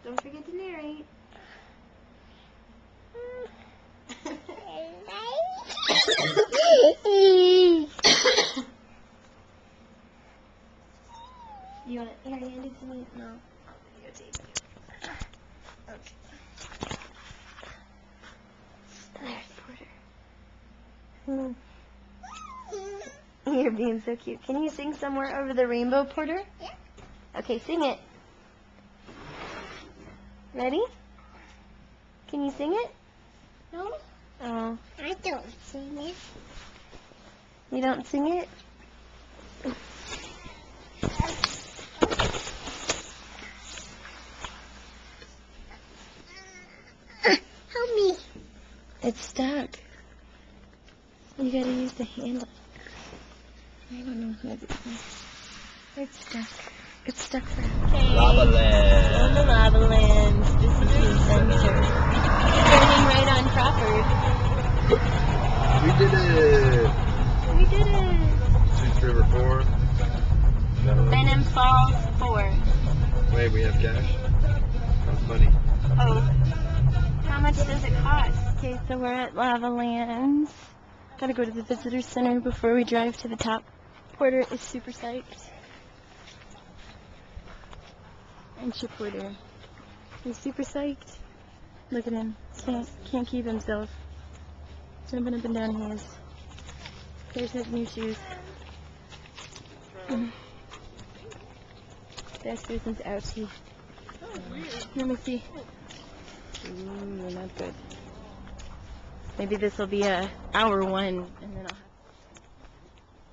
Don't forget to narrate. You want to hand it to me? No. Videotape you. Okay. There's Porter. You're being so cute. Can you sing Somewhere Over the Rainbow, Porter? Yeah. Okay, sing it. Ready? Can you sing it? No, Oh. I don't sing it. You don't sing it? Help me. It's stuck. You gotta use the handle. I don't know how to do this. It's stuck. It's stuck for Lava Land. On the Lava Land. This is the center. Turning right on Crawford. We did it. We did it. Six River 4. Venom Falls 4. Wait, we have cash? That's funny. Oh. How much does it cost? Okay, so we're at Lava Land. Gotta go to the visitor center before we drive to the top. Porter is super psyched. And Porter is super psyched. Look at him. Can't keep himself. Jumping up and down he is. There's his new shoes. That's Susan's ouchie. Let me see. Ooh, not good. Maybe this will be hour 1, and then I'll have.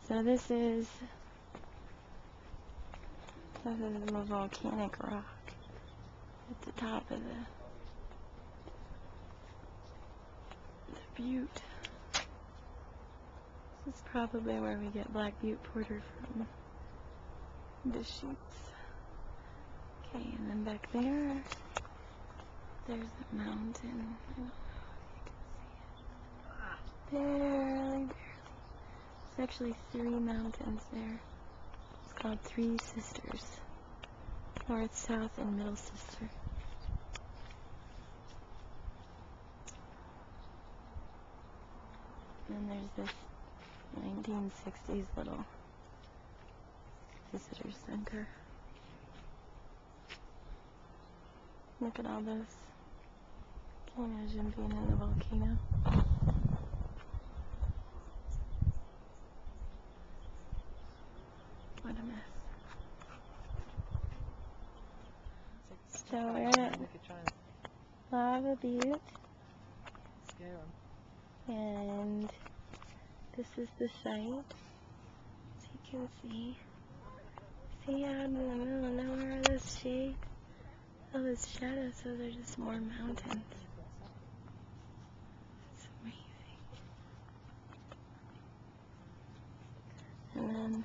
So this is a volcanic rock at the top of the butte. This is probably where we get Black Butte Porter from. The shoots. Okay, and then back there, there's a mountain. I don't know if you can see it. Barely. There's actually 3 mountains there. It's called Three Sisters. North, South, and Middle Sister. And there's this 1960s little visitor center. Look at all those. Can't imagine being in the volcano. What a mess. So we're at Lava Butte. And this is the site. As you can see. See out in the middle of nowhere all this shade? All this shadow, so they're just more mountains. It's amazing. And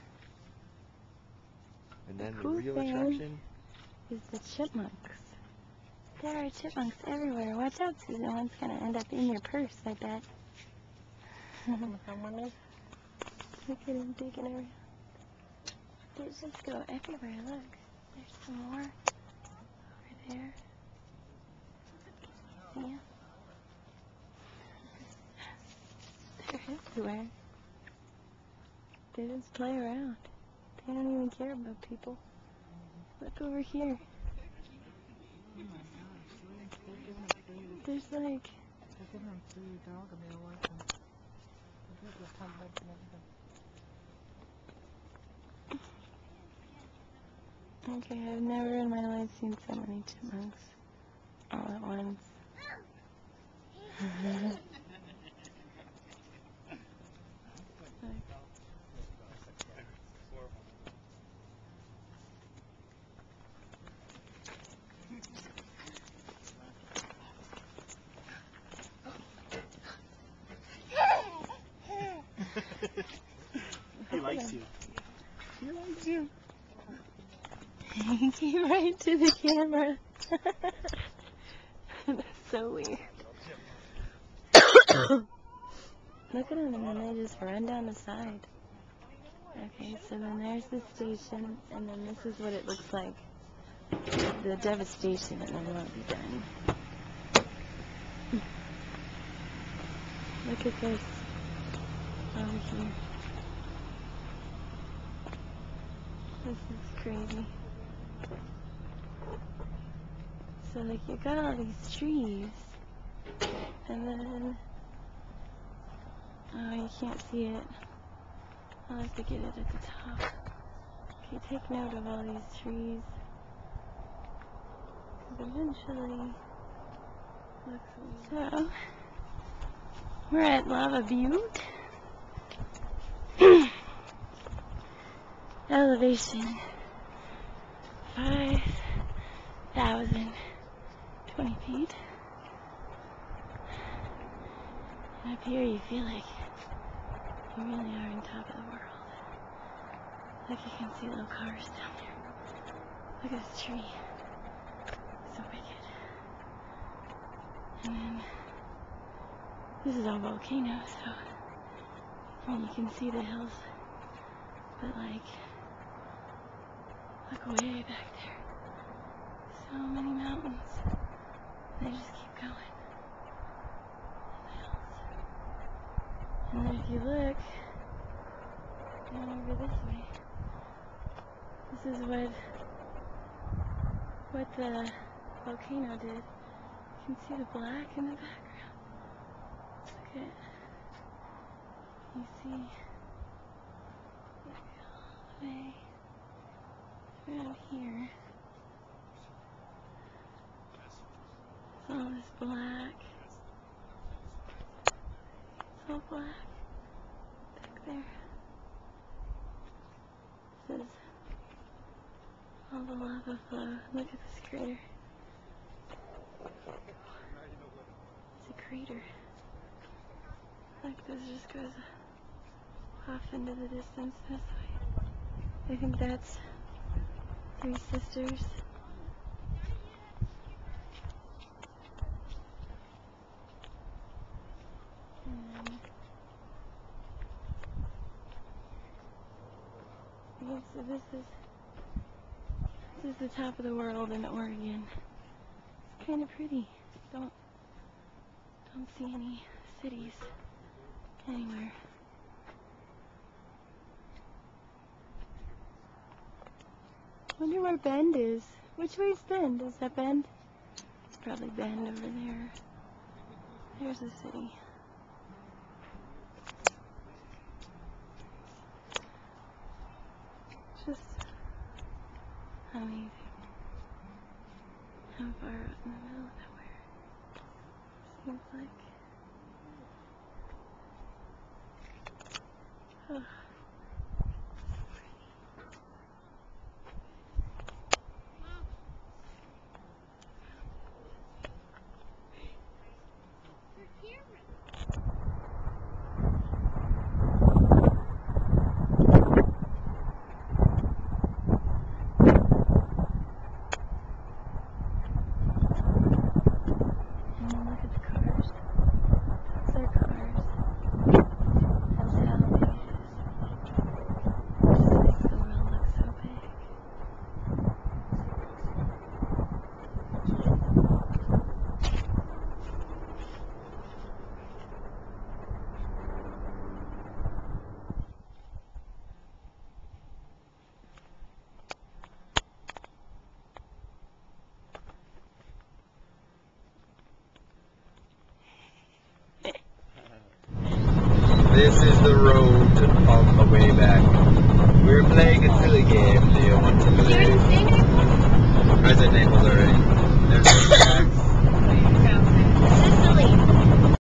then the cool real thing attraction is the chipmunks. There are chipmunks everywhere. Watch out, Susan. One's gonna end up in your purse, I bet. Look at him digging around. They just go everywhere. Look. There's some more over there. Yeah. They're everywhere. They just play around. They don't even care about people. Look over here. There's like... Okay, I've never in my life seen so many chipmunks all at once. He likes you. He likes you. He came right to the camera. That's so weird. Look at them, and then they just run down the side. Okay, so then there's the station, and then this is what it looks like the devastation and then won't be done. Look at this over here. This is crazy. So like you got all these trees and then oh, you can't see it. I'll have to get it at the top. Okay, take note of all these trees. Because eventually, so, we're at Lava Butte. Elevation 5,020 feet. And up here you feel like you really are on top of the world. Like you can see little cars down there. Look at this tree. So wicked. And then this is all volcano, so and you can see the hills. But like, look way back there. So many mountains. They just keep going. And then if you look down over this way, this is what the volcano did. You can see the black in the background. Look at, you see all the way around here. It's all this black. It's all black back there. This is all the lava flow. Look at this crater. It's a crater. Like this just goes off into the distance this way. I think that's Three Sisters. And so this is the top of the world in Oregon. It's kind of pretty. Don't see any cities anywhere. Wonder where Bend is. Which way's Bend? Is that Bend? It's probably Bend over there. There's the city. Just amazing. How far out in the middle of nowhere. Seems like. Oh. This is the road on the way back. We're playing a silly game. Do you want to play? Resident Evil already. There's